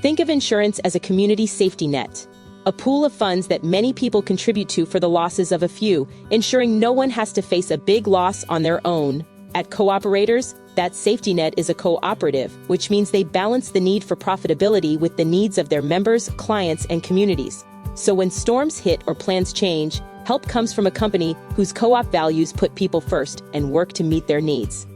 Think of insurance as a community safety net, a pool of funds that many people contribute to for the losses of a few, ensuring no one has to face a big loss on their own. At Co-operators, that safety net is a cooperative, which means they balance the need for profitability with the needs of their members, clients, and communities. So when storms hit or plans change, help comes from a company whose co-op values put people first and work to meet their needs.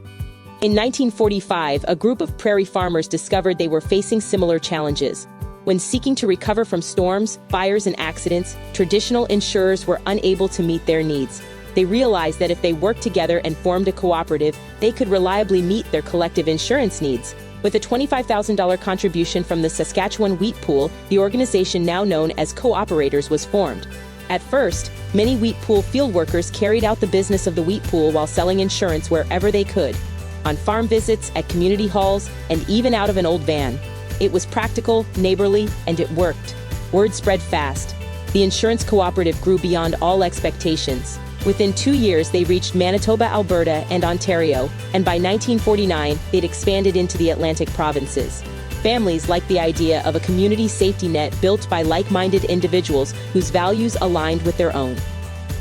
In 1945, a group of prairie farmers discovered they were facing similar challenges. When seeking to recover from storms, fires, and accidents, traditional insurers were unable to meet their needs. They realized that if they worked together and formed a cooperative, they could reliably meet their collective insurance needs. With a $25,000 contribution from the Saskatchewan Wheat Pool, the organization now known as Co-operators was formed. At first, many wheat pool field workers carried out the business of the wheat pool while selling insurance wherever they could, on farm visits, at community halls, and even out of an old van. It was practical, neighborly, and it worked. Word spread fast. The insurance cooperative grew beyond all expectations. Within 2 years, they reached Manitoba, Alberta, and Ontario, and by 1949, they'd expanded into the Atlantic provinces. Families liked the idea of a community safety net built by like-minded individuals whose values aligned with their own.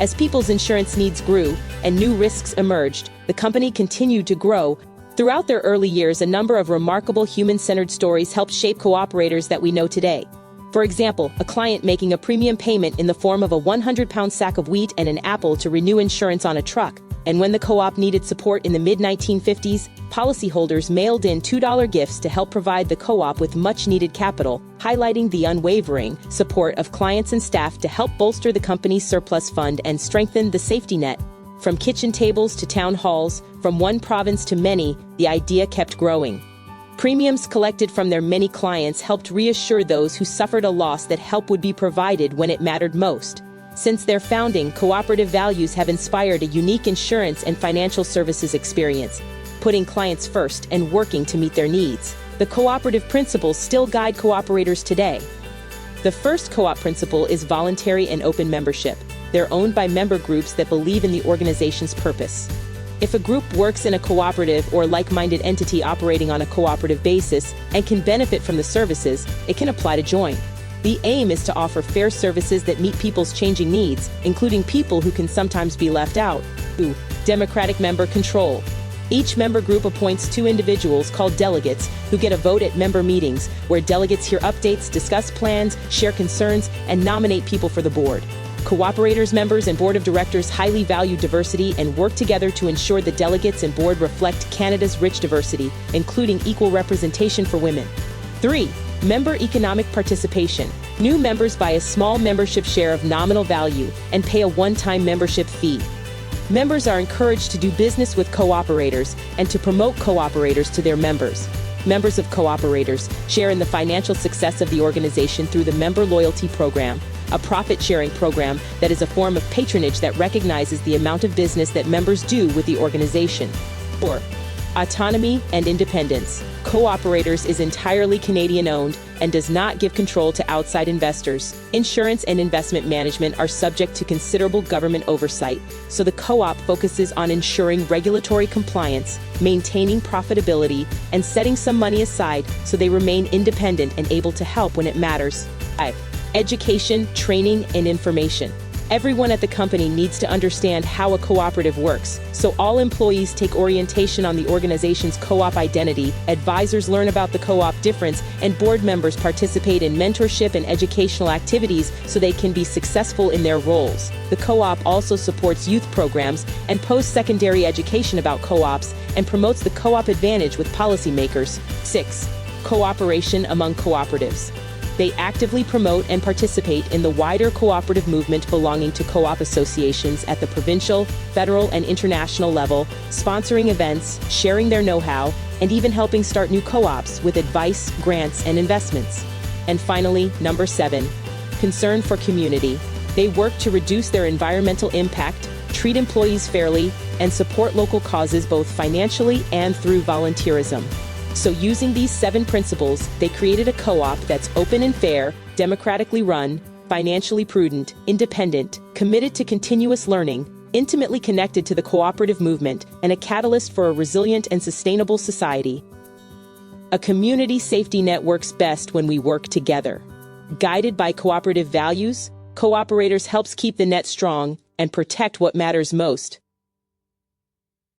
As people's insurance needs grew and new risks emerged, the company continued to grow. Throughout their early years, a number of remarkable human-centered stories helped shape cooperators that we know today. For example, a client making a premium payment in the form of a 100-pound sack of wheat and an apple to renew insurance on a truck. And when the co-op needed support in the mid-1950s, policyholders mailed in $2 gifts to help provide the co-op with much-needed capital, highlighting the unwavering support of clients and staff to help bolster the company's surplus fund and strengthen the safety net. From kitchen tables to town halls, from one province to many, the idea kept growing. Premiums collected from their many clients helped reassure those who suffered a loss that help would be provided when it mattered most. Since their founding, cooperative values have inspired a unique insurance and financial services experience, putting clients first and working to meet their needs. The cooperative principles still guide cooperators today. The first co-op principle is voluntary and open membership. They're owned by member groups that believe in the organization's purpose. If a group works in a cooperative or like-minded entity operating on a cooperative basis and can benefit from the services, it can apply to join. The aim is to offer fair services that meet people's changing needs, including people who can sometimes be left out. Democratic member control. Each member group appoints 2 individuals called delegates who get a vote at member meetings, where delegates hear updates, discuss plans, share concerns, and nominate people for the board. Cooperators members and board of directors highly value diversity and work together to ensure the delegates and board reflect Canada's rich diversity, including equal representation for women. 3. Member economic participation. New members buy a small membership share of nominal value and pay a one-time membership fee. Members are encouraged to do business with cooperators and to promote cooperators to their members. Members of cooperators share in the financial success of the organization through the Member Loyalty Program, a profit-sharing program that is a form of patronage that recognizes the amount of business that members do with the organization. 4. Autonomy and independence. Co-operators is entirely Canadian-owned and does not give control to outside investors. Insurance and investment management are subject to considerable government oversight, so the co-op focuses on ensuring regulatory compliance, maintaining profitability, and setting some money aside so they remain independent and able to help when it matters. 5. Education, training, and information. Everyone at the company needs to understand how a cooperative works, so all employees take orientation on the organization's co-op identity, advisors learn about the co-op difference, and board members participate in mentorship and educational activities so they can be successful in their roles. The co-op also supports youth programs and post-secondary education about co-ops and promotes the co-op advantage with policymakers. 6. Cooperation among cooperatives. They actively promote and participate in the wider cooperative movement belonging to co-op associations at the provincial, federal, and international level, sponsoring events, sharing their know-how, and even helping start new co-ops with advice, grants, and investments. And finally, number 7, concern for community. They work to reduce their environmental impact, treat employees fairly, and support local causes both financially and through volunteerism. So using these 7 principles, they created a co-op that's open and fair, democratically run, financially prudent, independent, committed to continuous learning, intimately connected to the cooperative movement, and a catalyst for a resilient and sustainable society. A community safety net works best when we work together. Guided by cooperative values, Co-operators helps keep the net strong and protect what matters most.